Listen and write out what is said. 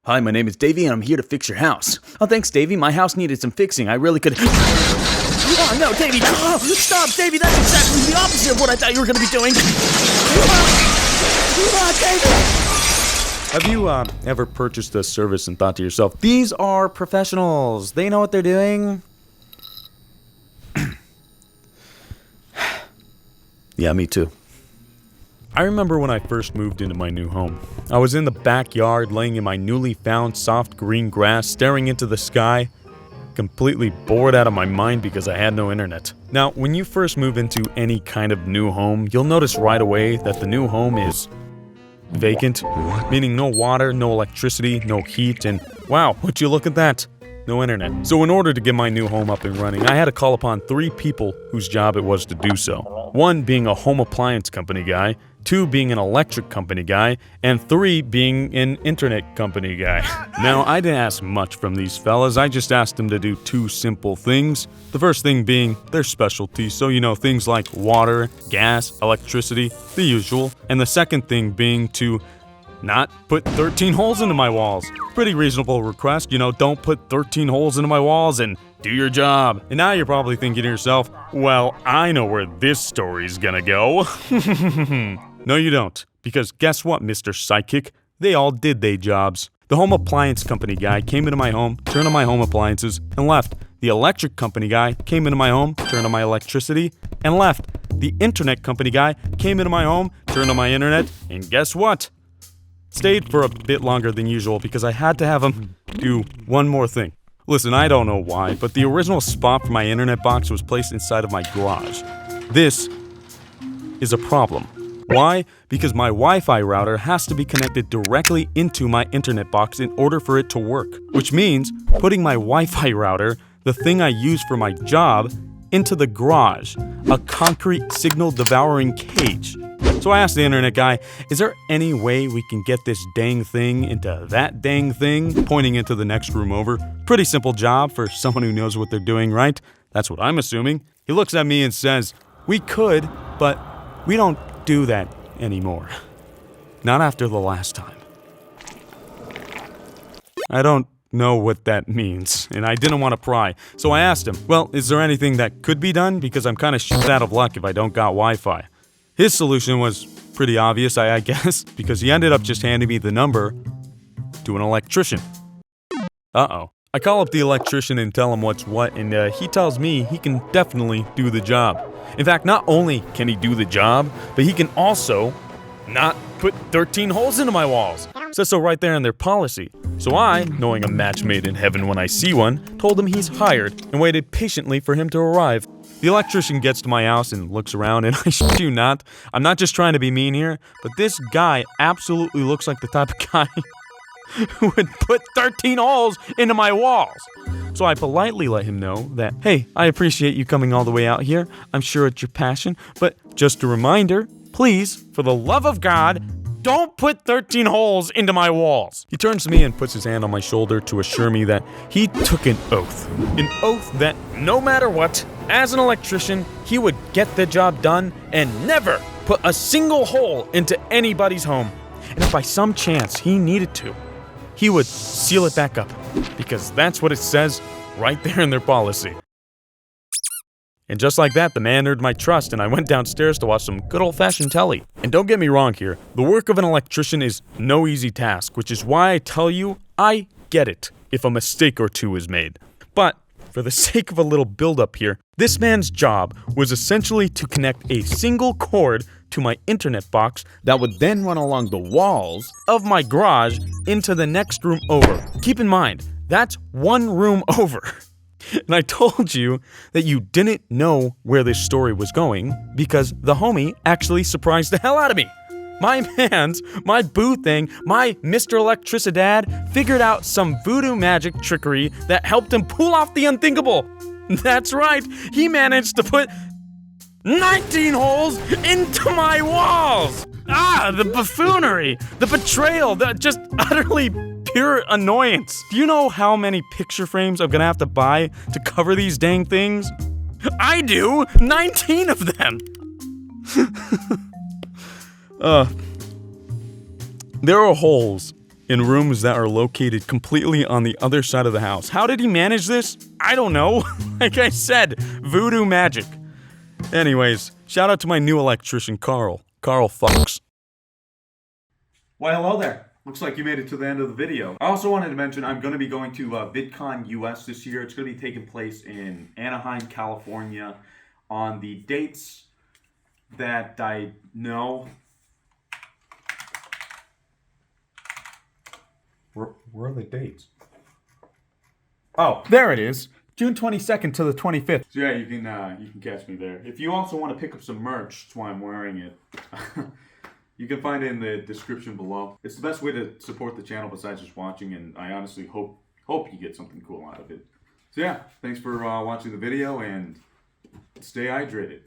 Hi, my name is Davey, and I'm here to fix your house. Oh, thanks, Davey. My house needed some fixing. I really could... Oh, no, Davey! Oh, stop, Davey! That's exactly the opposite of what I thought you were going to be doing! Have you ever purchased a service and thought to yourself, these are professionals, they know what they're doing? Yeah, me too. I remember when I first moved into my new home. I was in the backyard laying in my newly found soft green grass, staring into the sky, completely bored out of my mind because I had no internet. Now, when you first move into any kind of new home, you'll notice right away that the new home is vacant, meaning no water, no electricity, no heat, and wow, would you look at that? No internet. So in order to get my new home up and running, I had to call upon 3 people whose job it was to do so. 1 being a home appliance company guy, 2 being an electric company guy, and 3 being an internet company guy. Now, I didn't ask much from these fellas, I just asked them to do 2 simple things. The first thing being their specialty, so you know, things like water, gas, electricity, the usual. And the second thing being to not put 13 holes into my walls. Pretty reasonable request, you know, don't put 13 holes into my walls and do your job. And now you're probably thinking to yourself, well, I know where this story's gonna go. No, you don't. Because guess what, Mr. Psychic? They all did their jobs. The home appliance company guy came into my home, turned on my home appliances, and left. The electric company guy came into my home, turned on my electricity, and left. The internet company guy came into my home, turned on my internet, and guess what? Stayed for a bit longer than usual because I had to have him do one more thing. Listen, I don't know why, but the original spot for my internet box was placed inside of my garage. This is a problem. Why? Because my Wi-Fi router has to be connected directly into my internet box in order for it to work. Which means putting my Wi-Fi router, the thing I use for my job, into the garage, a concrete signal-devouring cage. So I asked the internet guy, is there any way we can get this dang thing into that dang thing? Pointing into the next room over. Pretty simple job for someone who knows what they're doing, right? That's what I'm assuming. He looks at me and says, we could, but we don't do that anymore. Not after the last time. I don't know what that means, and I didn't want to pry. So I asked him, well, is there anything that could be done? Because I'm kind of shit out of luck if I don't got Wi-Fi. His solution was pretty obvious, I guess, because he ended up just handing me the number to an electrician. Uh-oh. I call up the electrician and tell him what's what, and he tells me he can definitely do the job. In fact, not only can he do the job, but he can also not put 13 holes into my walls. Says so right there in their policy. So I, knowing a match made in heaven when I see one, told him he's hired and waited patiently for him to arrive. The electrician gets to my house and looks around, and I shit you not, I'm not just trying to be mean here, but this guy absolutely looks like the type of guy who would put 13 holes into my walls. So I politely let him know that, hey, I appreciate you coming all the way out here. I'm sure it's your passion, but just a reminder, please, for the love of God, don't put 13 holes into my walls. He turns to me and puts his hand on my shoulder to assure me that he took an oath. An oath that no matter what, as an electrician, he would get the job done and never put a single hole into anybody's home. And if by some chance he needed to, he would seal it back up. Because that's what it says right there in their policy. And just like that, the man earned my trust, and I went downstairs to watch some good old-fashioned telly. And don't get me wrong here, the work of an electrician is no easy task, which is why I tell you, I get it if a mistake or two is made. But for the sake of a little build-up here, this man's job was essentially to connect a single cord to my internet box that would then run along the walls of my garage into the next room over. Keep in mind, that's one room over. And I told you that you didn't know where this story was going because the homie actually surprised the hell out of me. My mans, my boo thing, my Mr. Electricidad figured out some voodoo magic trickery that helped him pull off the unthinkable. That's right, he managed to put 19 holes into my walls! Ah, the buffoonery, the betrayal, the just utterly pure annoyance. Do you know how many picture frames I'm gonna have to buy to cover these dang things? I do! 19 of them! There are holes in rooms that are located completely on the other side of the house. How did he manage this? I don't know. Like I said, voodoo magic. Anyways, shout out to my new electrician, Carl. Carl fucks. Why, hello there. Looks like you made it to the end of the video. I also wanted to mention I'm going to be going to VidCon US this year. It's going to be taking place in Anaheim, California on the dates that I know. Where are the dates? Oh, there it is. June 22nd to the 25th. So yeah, you can catch me there. If you also want to pick up some merch, that's why I'm wearing it. You can find it in the description below. It's the best way to support the channel besides just watching, and I honestly hope you get something cool out of it. So yeah, thanks for watching the video, and stay hydrated.